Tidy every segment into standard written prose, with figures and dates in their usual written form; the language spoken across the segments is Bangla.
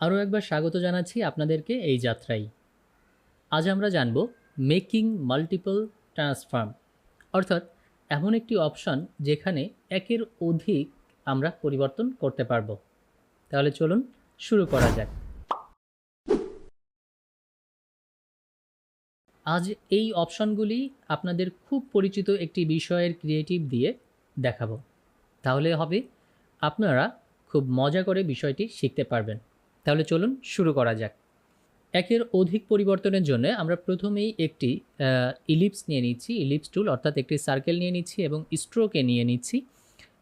আরও একবার স্বাগত জানাচ্ছি আপনাদেরকে এই যাত্রায়। আজ আমরা জানব মেকিং মাল্টিপল ট্রান্সফর্ম, অর্থাৎ এমন একটি অপশন যেখানে একের অধিক আমরা পরিবর্তন করতে পারবো। তাহলে চলুন শুরু করা যাক। আজ এই অপশনগুলি আপনাদের খুব পরিচিত একটি বিষয়ের ক্রিয়েটিভ দিয়ে দেখাবো। তাহলে হবে আপনারা খুব মজা করে বিষয়টি শিখতে পারবেন। তাহলে চলুন শুরু করা যাক। একের অধিক পরিবর্তনের জন্য আমরা প্রথমেই একটি ইলিপস নিয়ে নিচ্ছি, ইলিপস টুল অর্থাৎ একটি সার্কেল নিয়ে নিচ্ছি এবং স্ট্রোকে নিয়ে নিচ্ছি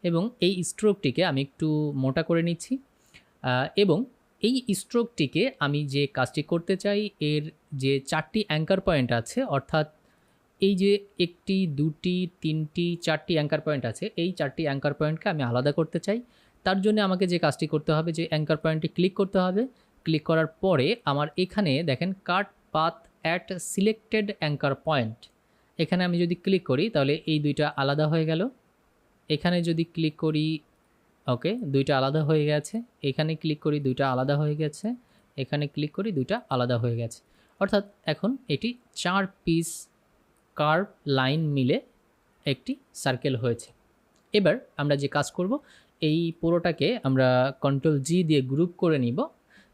এবং এই স্ট্রোকটিকে আমি একটু মোটা করে নিচ্ছি এবং এই স্ট্রোকটিকে আমি যে কাজটি করতে চাই এর যে 4টি অ্যাঙ্কার পয়েন্ট আছে, অর্থাৎ এই যে 1টি 2টি 3টি 4টি অ্যাঙ্কার পয়েন্ট আছে, এই 4টি অ্যাঙ্কার পয়েন্টকে আমি আলাদা করতে চাই। তার জন্য আমাকে যে কাজটি করতে হবে, যে অ্যাঙ্কার পয়েন্টটি ক্লিক করতে হবে। ক্লিক করার পরে আমার এখানে দেখেন cut path at selected anchor point, এখানে আমি যদি ক্লিক করি তাহলে এই দুইটা আলাদা হয়ে গেল। এখানে যদি ক্লিক করি, ওকে, দুইটা আলাদা হয়ে গেছে। এখানে ক্লিক করি, দুইটা আলাদা হয়ে গেছে। এখানে ক্লিক করি, দুইটা আলাদা হয়ে গেছে। অর্থাৎ এখন এটি 4 পিস কার্ভ লাইন মিলে একটি সার্কেল হয়েছে। এবার আমরা যে কাজ করব, এই পুরোটাকে আমরা কন্ট্রোল জি দিয়ে গ্রুপ করে নিব।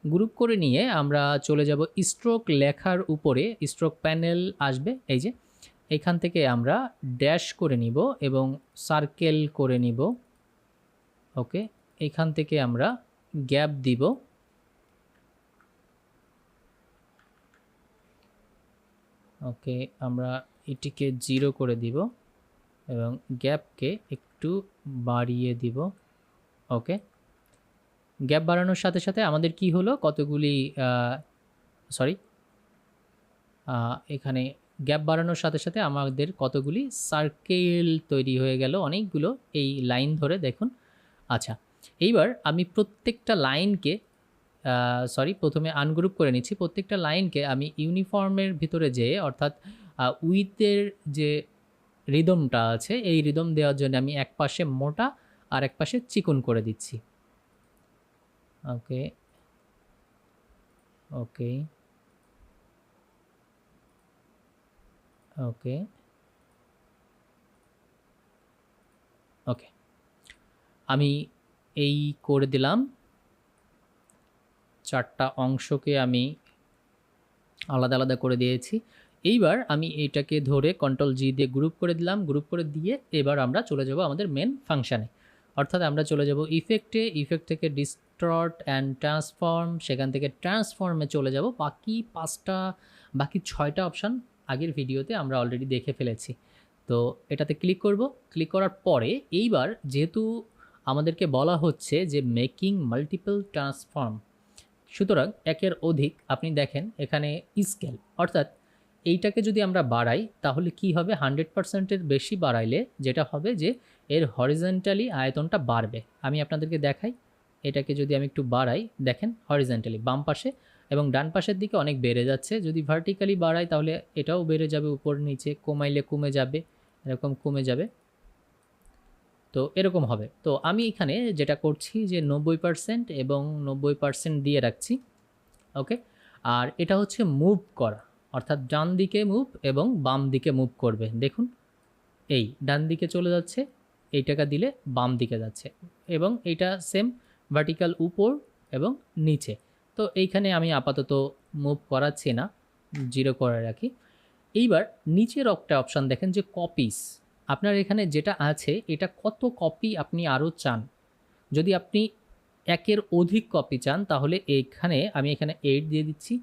গ্রুপ করে নিয়ে আমরা চলে যাব স্ট্রোক লেখার উপরে, স্ট্রোক প্যানেল আসবে এই যে, এখান থেকে আমরা ড্যাশ করে নিব এবং সার্কেল করে নিব। ওকে, এখান থেকে আমরা গ্যাপ দিব। ওকে, আমরা এটিকে 0 করে দিব এবং গ্যাপকে একটু বাড়িয়ে দিব। ওকে, গ্যাপ বাড়ানোর সাথে সাথে আমাদের কি হলো, কতগুলি এখানে গ্যাপ বাড়ানোর সাথে সাথে আমাদের কতগুলি সার্কেল তৈরি হয়ে গেল, অনেকগুলো এই লাইন ধরে দেখুন। আচ্ছা, এইবার আমি প্রত্যেকটা লাইনকে প্রথমে আনগ্রুপ করে নিচ্ছি। প্রত্যেকটা লাইনকে আমি ইউনিফর্মের ভিতরে যেয়ে, অর্থাৎ উইথের যে রিদমটা আছে এই রিদম দেওয়ার জন্য আমি এক পাশে মোটা আর এক পাশে চিকন করে দিচ্ছি। ওকে ওকে ওকে ওকে, আমি এই করে দিলাম। 4টা অংশকে আমি আলাদা আলাদা করে দিয়েছি। এইবার আমি এটাকে ধরে কন্ট্রোল জি দিয়ে গ্রুপ করে দিলাম। গ্রুপ করে দিয়ে এবার আমরা চলে যাব আমাদের মেন ফাংশানে, অর্থাৎ আমরা চলে যাব ইফেক্টে। ইফেক্ট থেকে ডিস্টর্ট অ্যান্ড ট্রান্সফর্ম, সেখান থেকে ট্রান্সফর্মে চলে যাব। বাকি 6টা অপশান আগের ভিডিওতে আমরা অলরেডি দেখে ফেলেছি। তো এটাতে ক্লিক করব। ক্লিক করার পরে এইবার যেহেতু আমাদেরকে বলা হচ্ছে যে মেকিং মাল্টিপল ট্রান্সফর্ম, সুতরাং একের অধিক, আপনি দেখেন এখানে স্কেল, অর্থাৎ এইটাকে যদি আমরা বাড়াই তাহলে কি হবে, 100%-এর বেশি বাড়াইলে যেটা হবে যে এর হরিজন্টালি আয়তনটা বাড়বে। আমি আপনাদেরকে দেখাই, এটাকে যদি আমি একটু বাড়াই, দেখেন হরিজন্টালি বাম পাশে এবং ডান পাশের দিকে অনেক বেড়ে যাচ্ছে। যদি ভার্টিক্যালি বাড়াই তাহলে এটাও বেড়ে যাবে, উপর নিচে কমাইলে কমে যাবে, এরকম কমে যাবে। তো এরকম হবে। তো আমি এখানে যেটা করছি যে 90% এবং 90% দিয়ে রাখছি। ওকে, আর এটা হচ্ছে মুভ করা, অর্থাৎ ডান দিকে মুভ এবং বাম দিকে মুভ করবে। দেখুন এই ডান দিকে চলে যাচ্ছে, এই টাকা দিলে বাম দিকে যাচ্ছে এবং এইটা সেম ভার্টিক্যাল উপর এবং নিচে। তো এইখানে আমি আপাতত মুভ করাচ্ছি না, 0 করে রাখি। এইবার নিচের একটা অপশান দেখেন যে কপিস, আপনার এখানে যেটা আছে এটা কত কপি আপনি আরও চান। যদি আপনি একের অধিক কপি চান তাহলে আমি এখানে 8 দিয়ে দিচ্ছি।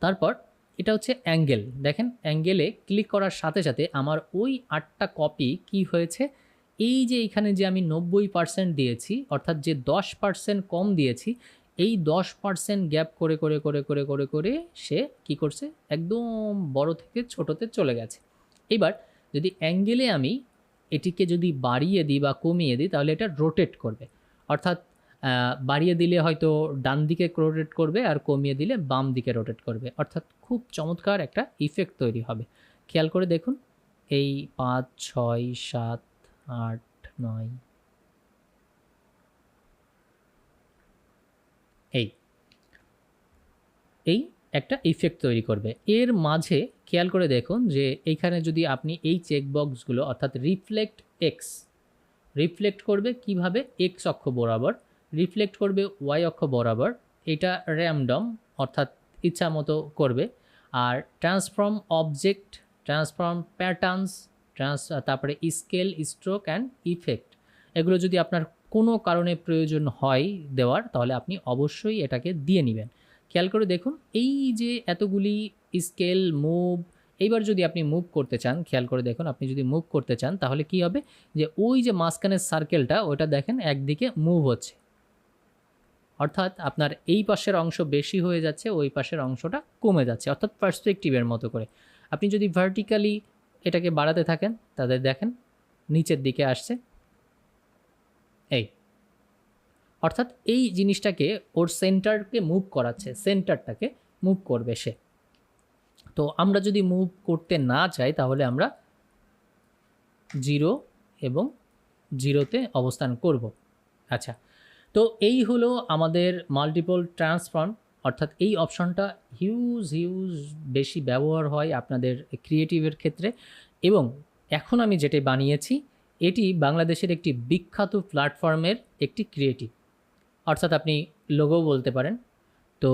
তারপর এটা হচ্ছে অ্যাঙ্গেল, দেখেন অ্যাঙ্গেলে ক্লিক করার সাথে সাথে আমার ওই 8টা কপি কি হয়েছে, এই যে এখানে যে আমি 90% দিয়েছি, অর্থাৎ যে 10% কম দিয়েছি, এই 10% গ্যাপ করে করে করে করে করে করে সে কি করছে, একদম বড় থেকে ছোটোতে চলে গেছে। এবার যদি অ্যাঙ্গেলে আমি এটিকে যদি বাড়িয়ে দিই বা কমিয়ে দিই তাহলে এটা রোটেট করবে, অর্থাৎ বাড়িয়ে দিলে হয়তো ডান দিকে রোটেট করবে আর কমিয়ে দিলে বাম দিকে রোটেট করবে, অর্থাৎ খুব চমৎকার একটা ইফেক্ট তৈরি হবে। খেয়াল করে দেখুন, এই 5 6 7 8 9, এই এই একটা ইফেক্ট তৈরি করবে। এর মাঝে খেয়াল করে দেখুন যে এইখানে যদি আপনি এই চেকবক্সগুলো অর্থাৎ রিফ্লেক্ট এক্স, রিফ্লেক্ট করবে কিভাবে? এক্স অক্ষ বরাবর, রিফ্লেক্ট করবে ওয়াই অক্ষ বরাবর, এটা র্যান্ডম অর্থাৎ ইচ্ছা মতো করবে। আর ট্রান্সফর্ম অবজেক্ট, ট্রান্সফর্ম প্যাটার্নস, তারপরে স্কেল, স্ট্রোক অ্যান্ড ইফেক্ট, এগুলো যদি আপনার কোনো কারণে প্রয়োজন হয় দেওয়ার, তাহলে আপনি অবশ্যই এটাকে দিয়ে নেবেন। খেয়াল করে দেখুন এই যে এতগুলি স্কেল, মুভ, এইবার যদি আপনি মুভ করতে চান, খেয়াল করে দেখুন আপনি যদি মুভ করতে চান তাহলে কি হবে, যে ওই যে মাঝখানের সার্কেলটা ওটা দেখেন একদিকে মুভ হচ্ছে, অর্থাৎ আপনার এই পাশের অংশ বেশি হয়ে যাচ্ছে, ওই পাশের অংশটা কমে যাচ্ছে, অর্থাৎ পার্সপেক্টিভের মতো করে। আপনি যদি ভার্টিক্যালি এটাকে বাড়াতে থাকেন তাদের দেখেন নিচের দিকে আসছে, এই অর্থাৎ এই জিনিসটাকে ওর সেন্টারকে মুভ করাচ্ছে, সেন্টারটাকে মুভ করবে সে। তো আমরা যদি মুভ করতে না চাই তাহলে আমরা 0 এবং 0-তে অবস্থান করব। আচ্ছা, তো এই হলো আমাদের মাল্টিপল ট্রান্সফর্ম, অর্থাৎ এই অপশনটা হিউজ বেশি ব্যবহার হয় আপনাদের ক্রিয়েটিভের ক্ষেত্রে। এবং এখন আমি যেটা বানিয়েছি এটি বাংলাদেশের একটি বিখ্যাত প্ল্যাটফর্মের একটি ক্রিয়েটিভ, অর্থাৎ আপনি লোগো বলতে পারেন। তো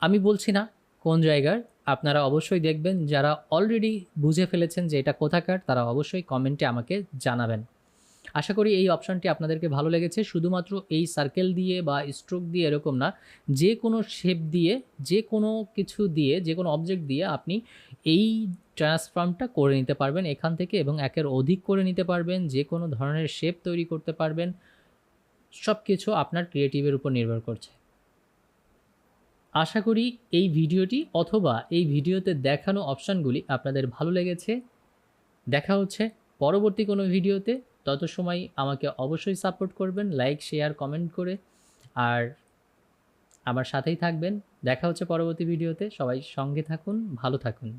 আমি বলছি না কোন জায়গার, আপনারা অবশ্যই দেখবেন, যারা অলরেডি বুঝে ফেলেছেন যে এটা কোথাকার তারা অবশ্যই কমেন্টে আমাকে জানাবেন। আশা করি এই অপশানটি আপনাদেরকে ভালো লেগেছে। শুধুমাত্র এই সার্কেল দিয়ে বা স্ট্রোক দিয়ে এরকম না, যে কোনো শেপ দিয়ে, যে কোনো কিছু দিয়ে, যে কোনো অবজেক্ট দিয়ে আপনি এই ট্রান্সফর্মটা করে নিতে পারবেন এখান থেকে, এবং একের অধিক করে নিতে পারবেন, যে কোনো ধরনের শেপ তৈরি করতে পারবেন। সব কিছু আপনার ক্রিয়েটিভের উপর নির্ভর করছে। আশা করি এই ভিডিওটি অথবা এই ভিডিওতে দেখানো অপশানগুলি আপনাদের ভালো লেগেছে। দেখা হচ্ছে পরবর্তী কোনো ভিডিওতে। তত সময় আমাকে অবশ্যই সাপোর্ট করবেন লাইক, শেয়ার, কমেন্ট করে, আর আমার সাথেই থাকবেন। দেখা হচ্ছে পরবর্তী ভিডিওতে। সবাই সঙ্গে থাকুন, ভালো থাকুন।